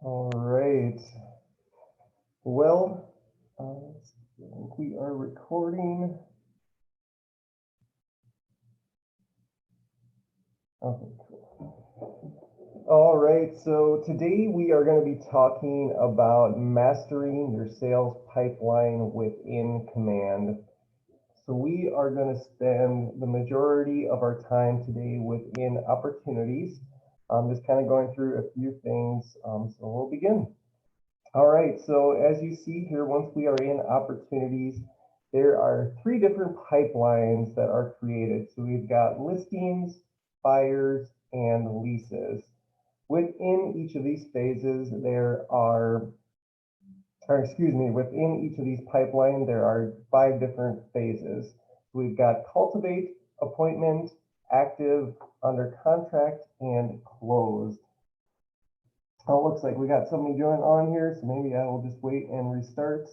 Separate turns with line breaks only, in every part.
All right. Well, we are recording. Okay, cool. All right. So today we are going to be talking about mastering your sales pipeline within Command. So we are going to spend the majority of our time today within opportunities. Just kind of going through a few things. So we'll begin. All right, so as you see here, once we are in opportunities, there are three different pipelines that are created. So we've got listings, buyers, and leases. Within each of these phases, within each of these pipelines, there are five different phases. So we've got cultivate, appointment, active, under contract, and closed. Oh, it looks like we got somebody join on here, so maybe I will just wait and restart.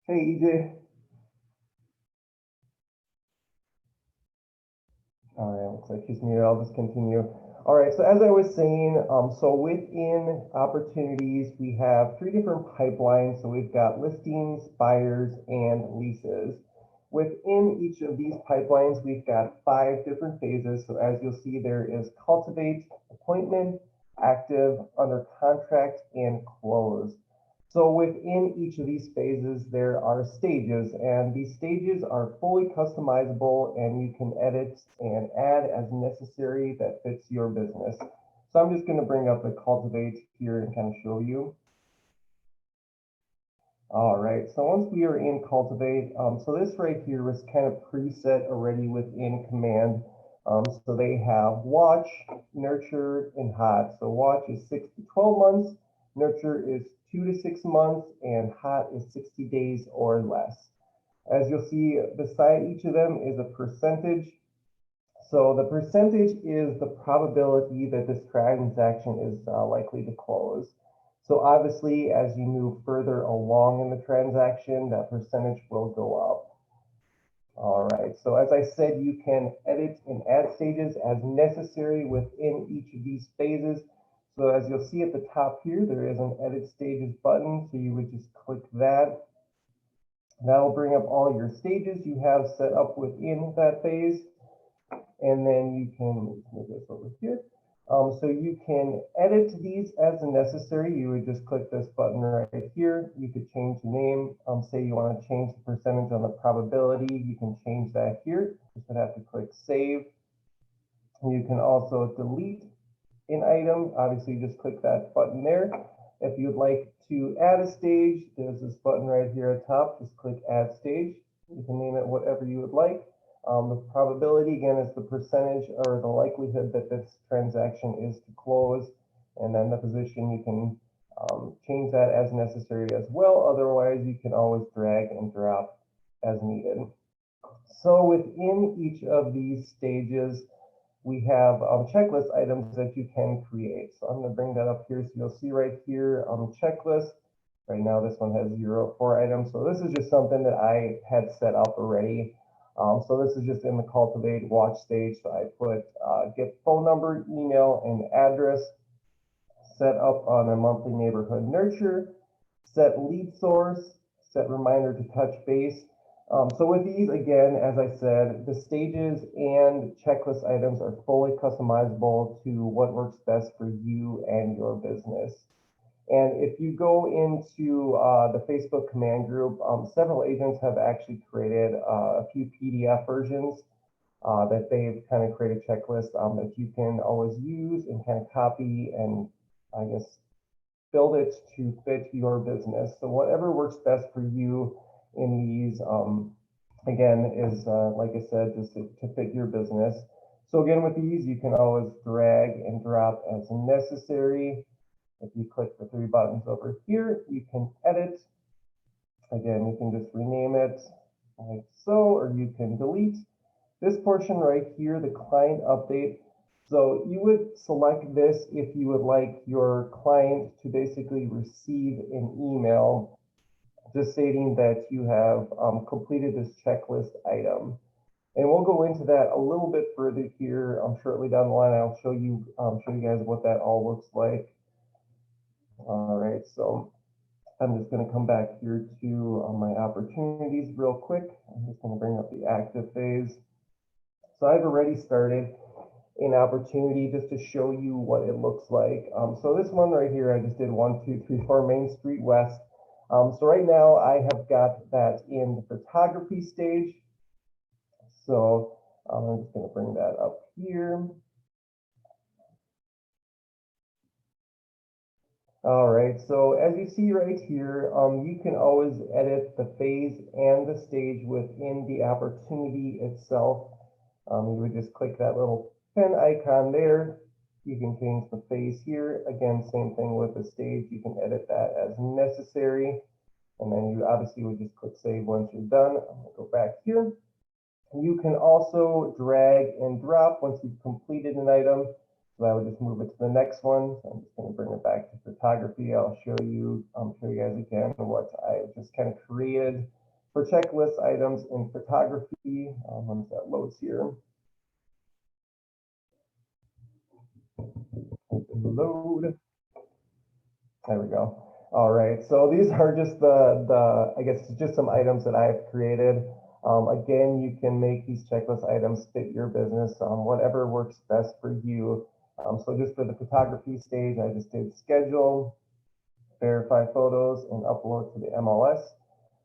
Hey, EJ. All right, looks like he's muted. I'll just continue. All right, so as I was saying, so within opportunities, we have three different pipelines. So we've got listings, buyers, and leases. Within each of these pipelines, we've got five different phases. So as you'll see, there is cultivate, appointment, active, under contract, and close. So within each of these phases, there are stages, and these stages are fully customizable, and you can edit and add as necessary that fits your business. So I'm just going to bring up the cultivate here and kind of show you. All right, so once we are in cultivate, so this right here was kind of preset already within command. So they have watch, nurture, and hot. So watch is 6 to 12 months, nurture is 2 to 6 months, and hot is 60 days or less. As you'll see beside each of them is a percentage. So the percentage is the probability that this transaction is likely to close. So obviously, as you move further along in the transaction, that percentage will go up. All right, so as I said, you can edit and add stages as necessary within each of these phases. So as you'll see at the top here, there is an edit stages button. So you would just click that. That'll bring up all your stages you have set up within that phase. And then you can move this over here. So you can edit these as necessary. You would just click this button right here. You could change the name. Say you want to change the percentage on the probability. You can change that here. You just have to click save. You can also delete an item. Obviously, just click that button there. If you'd like to add a stage, there's this button right here at top. Just click add stage. You can name it whatever you would like. The probability, again, is the percentage or the likelihood that this transaction is to close. And then the position, you can change that as necessary as well. Otherwise, you can always drag and drop as needed. So within each of these stages, we have checklist items that you can create. So I'm going to bring that up here. So you'll see right here checklist. Right now, this one has 4 items. So this is just something that I had set up already. So this is just in the cultivate watch stage. So I put get phone number, email, and address, set up on a monthly neighborhood nurture, set lead source, set reminder to touch base. So with these, again, as I said, the stages and checklist items are fully customizable to what works best for you and your business. And if you go into the Facebook command group, several agents have actually created a few PDF versions that they've kind of created checklists that you can always use and kind of copy and, I guess, build it to fit your business. So whatever works best for you in these, again, is, like I said, just to fit your business. So again, with these, you can always drag and drop as necessary. If you click the 3 buttons over here, you can edit. Again, you can just rename it like so, or you can delete this portion right here, the client update. So you would select this if you would like your client to basically receive an email just stating that you have completed this checklist item. And we'll go into that a little bit further here shortly down the line. I'll show you guys what that all looks like. All right, so I'm just going to come back here to my opportunities real quick. I'm just going to bring up the active phase. So I've already started an opportunity just to show you what it looks like. So this one right here, I just did 1, 2, 3, 4 Main Street West. So right now I have got that in the photography stage. So I'm just going to bring that up here. All right, so as you see right here, you can always edit the phase and the stage within the opportunity itself. You would just click that little pen icon there. You can change the phase here. Again, same thing with the stage. You can edit that as necessary. And then you obviously would just click save once you're done. I'm going to go back here. You can also drag and drop once you've completed an item. So I would just move it to the next one. So I'm just going to bring it back to photography. I'll show you guys again what I just kind of created for checklist items in photography. Once that loads here. Load. There we go. All right. So these are just I guess just some items that I've created. Again, you can make these checklist items fit your business, whatever works best for you. So just for the photography stage, I just did schedule, verify photos, and upload to the MLS.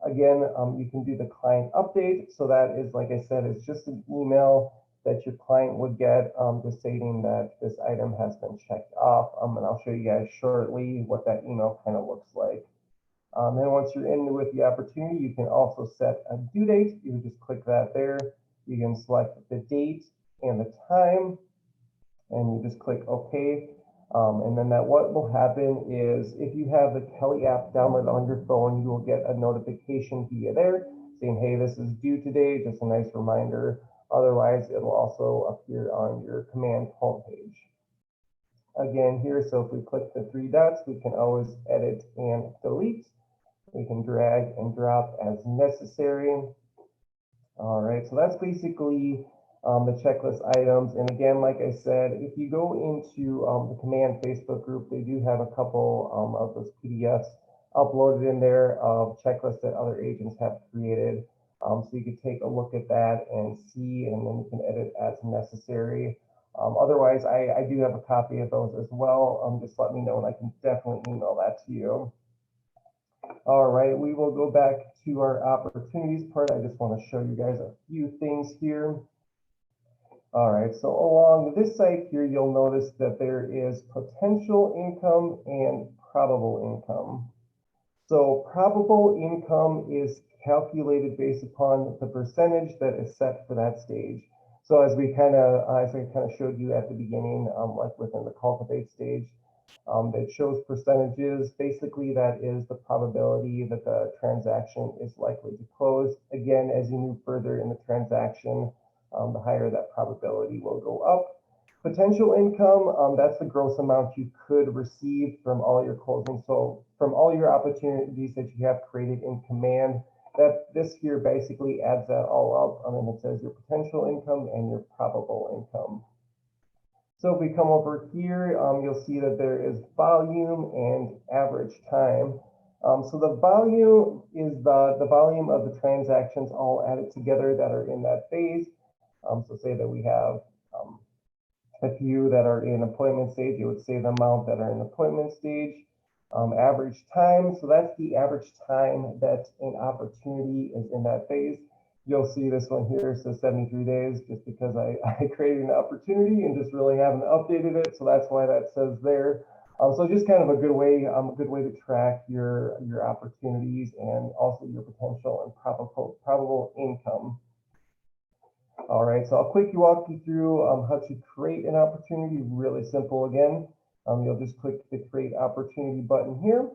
Again, you can do the client update. So that is, like I said, it's just an email that your client would get just stating that this item has been checked off. And I'll show you guys shortly what that email kind of looks like. Then once you're in with the opportunity, you can also set a due date. You would just click that there. You can select the date and the time, and you just click OK. And then what will happen is if you have the Kelly app downloaded on your phone, you will get a notification via there saying, hey, this is due today, just a nice reminder. Otherwise, it'll also appear on your command homepage. Again, here, so if we click the 3 dots, we can always edit and delete. We can drag and drop as necessary. All right, so that's basically the checklist items. And again, like I said, if you go into the Command Facebook group, they do have a couple of those PDFs uploaded in there of checklists that other agents have created. So you could take a look at that and see, and then you can edit as necessary. Otherwise, I do have a copy of those as well. Just let me know and I can definitely email that to you. All right, we will go back to our opportunities part. I just want to show you guys a few things here. All right, so along this site here, you'll notice that there is potential income and probable income. So probable income is calculated based upon the percentage that is set for that stage. So as I kind of showed you at the beginning, like within the cultivate stage, that shows percentages. Basically, that is the probability that the transaction is likely to close. Again, as you move further in the transaction, the higher that probability will go up. Potential income, that's the gross amount you could receive from all your closings. So from all your opportunities that you have created in Command, that this here basically adds that all up. It says your potential income and your probable income. So if we come over here, you'll see that there is volume and average time. So the volume is the volume of the transactions all added together that are in that phase. So say that we have a few that are in appointment stage, it would say the amount that are in appointment stage. Average time, so that's the average time that an opportunity is in that phase. You'll see this one here says 73 days just because I created an opportunity and just really haven't updated it. So that's why that says there. So just kind of a good way to track your opportunities and also your potential and probable income. All right, so I'll quickly walk you through how to create an opportunity. Really simple again. You'll just click the create opportunity button here.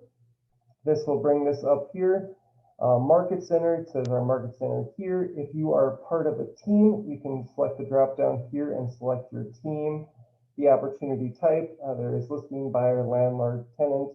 This will bring this up here. Market Center, it says our Market Center here. If you are part of a team, you can select the drop down here and select your team. The opportunity type, there is listing, buyer, landlord, tenant.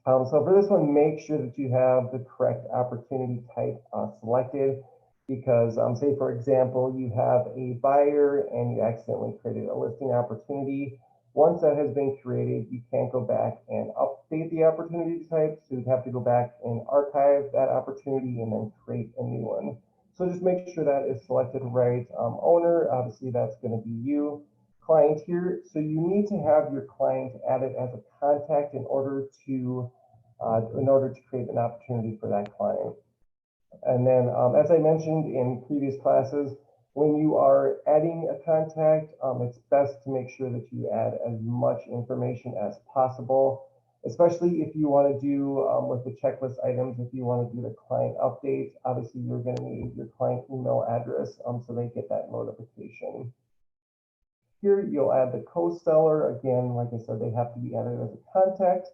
So for this one, make sure that you have the correct opportunity type selected. because say for example, you have a buyer and you accidentally created a listing opportunity. Once that has been created, you can't go back and update the opportunity type. So you'd have to go back and archive that opportunity and then create a new one. So just make sure that is selected right. Owner, obviously that's going to be you. Client here. So you need to have your client added as a contact in order to create an opportunity for that client. And then, as I mentioned in previous classes, when you are adding a contact, it's best to make sure that you add as much information as possible, especially if you want to do with the checklist items, if you want to do the client updates, obviously you're going to need your client email address so they get that notification. Here, you'll add the co-seller. Again, like I said, they have to be added as a contact.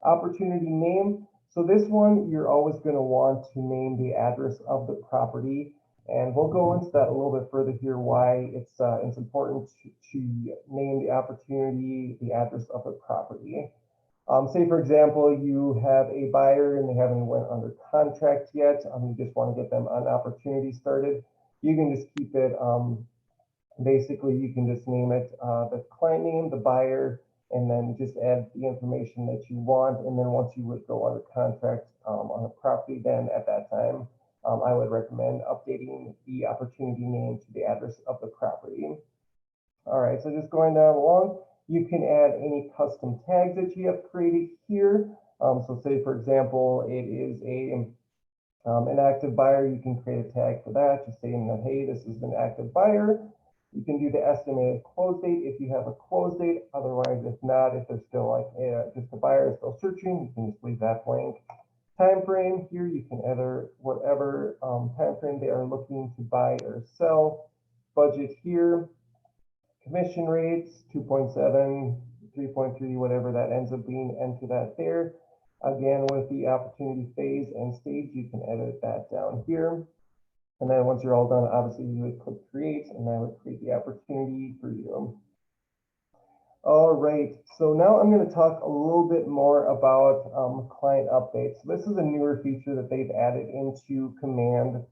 Opportunity name. So this one, you're always going to want to name the address of the property. And we'll go into that a little bit further here, why it's important to name the opportunity, the address of the property. Say, for example, you have a buyer and they haven't went under contract yet. You just want to get them an opportunity started. You can just keep it, basically, you can just name it the client name, the buyer, and then just add the information that you want. And then once you would go under contract on a property, then at that time, I would recommend updating the opportunity name to the address of the property. All right, so just going down along, you can add any custom tags that you have created here. So say, for example, it is an active buyer, you can create a tag for that, just saying that, hey, this is an active buyer. You can do the estimated close date if you have a close date. Otherwise, if not, if they're still like just the buyer is still searching, you can just leave that blank. Time frame here, you can enter whatever time frame they are looking to buy or sell. Budget here, commission rates 2.7, 3.3, whatever that ends up being. Enter that there. Again, with the opportunity phase and stage, you can edit that down here. And then once you're all done, obviously you would click create, and that would create the opportunity for you. All right, so now I'm going to talk a little bit more about client updates. This is a newer feature that they've added into Command.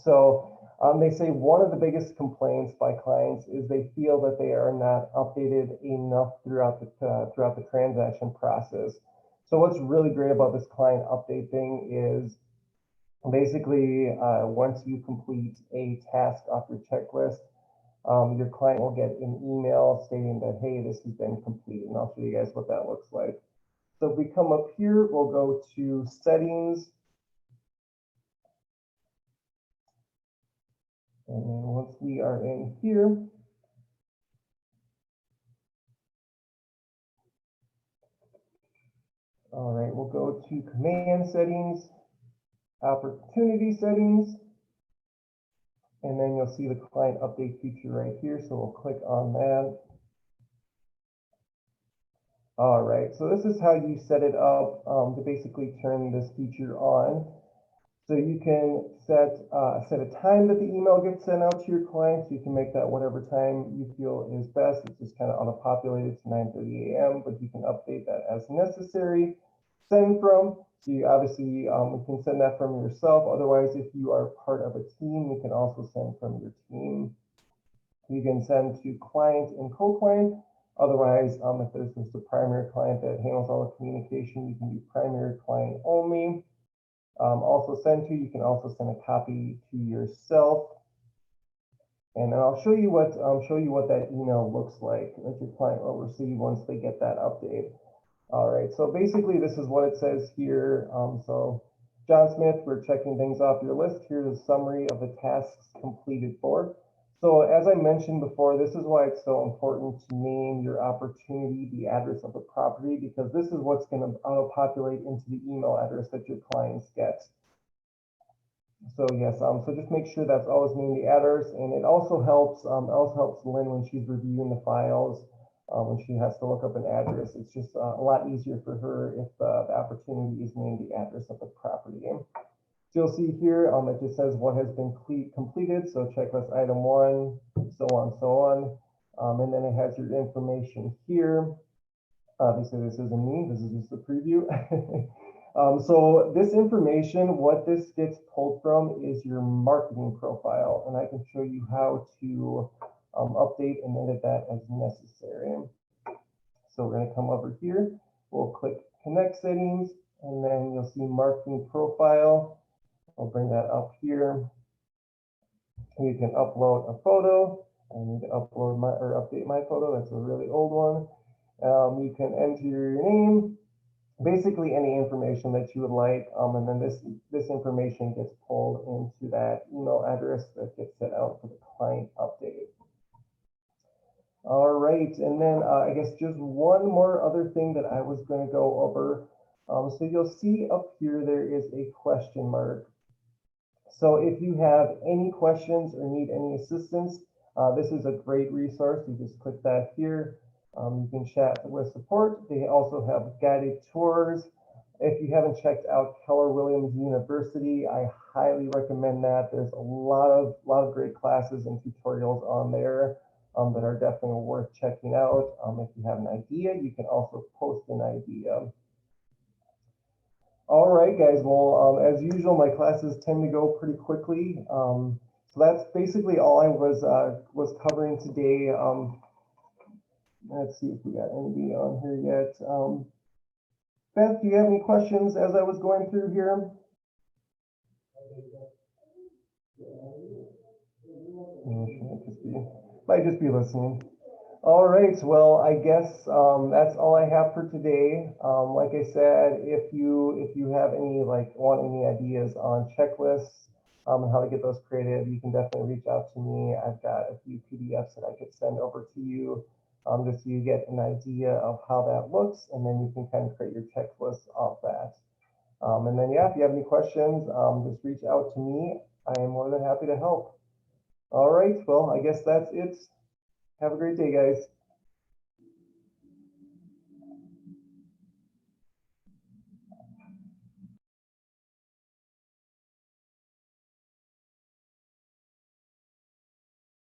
So they say one of the biggest complaints by clients is they feel that they are not updated enough throughout the transaction process. So what's really great about this client update thing is basically, once you complete a task off your checklist, your client will get an email stating that, hey, this has been completed. And I'll show you guys what that looks like. So if we come up here, we'll go to settings. And then once we are in here, all right, we'll go to command settings, opportunity settings, and then you'll see the client update feature right here. So we'll click on that. All right, so this is how you set it up to basically turn this feature on. So you can set a time that the email gets sent out to your clients. You can make that whatever time you feel is best. It's just kind of auto-populated to 9:30 a.m., but you can update that as necessary. Send from, so you obviously you can send that from yourself. Otherwise, if you are part of a team, you can also send from your team. You can send to client and co-client. Otherwise, if there's just a primary client that handles all the communication, you can do primary client only. Also send to, you can also send a copy to yourself. And then I'll show you what that email looks like that your client will receive once they get that update. All right, so basically this is what it says here. So John Smith, we're checking things off your list. Here's a summary of the tasks completed for. So as I mentioned before, this is why it's so important to name your opportunity, the address of the property, because this is what's going to auto-populate into the email address that your clients get. So yes, so just make sure that's always named the address, and it also helps Lynn when she's reviewing the files. When she has to look up an address, it's just a lot easier for her if the opportunity is named the address of the property. So you'll see here, it just says what has been completed. So checklist item 1, so on. And then it has your information here. Obviously, this isn't me. This is just a preview. So this information, what this gets pulled from is your marketing profile, and I can show you how to update and edit that as necessary. So we're going to come over here, we'll click connect settings, and then you'll see marketing profile. I'll bring that up here. You can upload a photo. I need to upload my or update my photo. That's a really old one. You can enter your name, basically any information that you would like, and then this information gets pulled into that email address that gets sent out for the client update. All right, and then I guess just one more other thing that I was going to go over. So you'll see up here there is a question mark. So if you have any questions or need any assistance, this is a great resource. You just click that here. You can chat with support. They also have guided tours. If you haven't checked out Keller Williams University, I highly recommend that. There's a lot of great classes and tutorials on there that are definitely worth checking out. If you have an idea, you can also post an idea. All right, guys. Well, as usual, my classes tend to go pretty quickly. So that's basically all I was covering today. Let's see if we got anybody on here yet. Beth, do you have any questions as I was going through here? Might just be listening. All right, well, I guess that's all I have for today. Like I said, if you have any want any ideas on checklists and how to get those created, you can definitely reach out to me. I've got a few PDFs that I could send over to you just so you get an idea of how that looks, and then you can kind of create your checklist off that. And then yeah, if you have any questions, just reach out to me. I am more than happy to help. All right, well, I guess that's it. Have a great day, guys.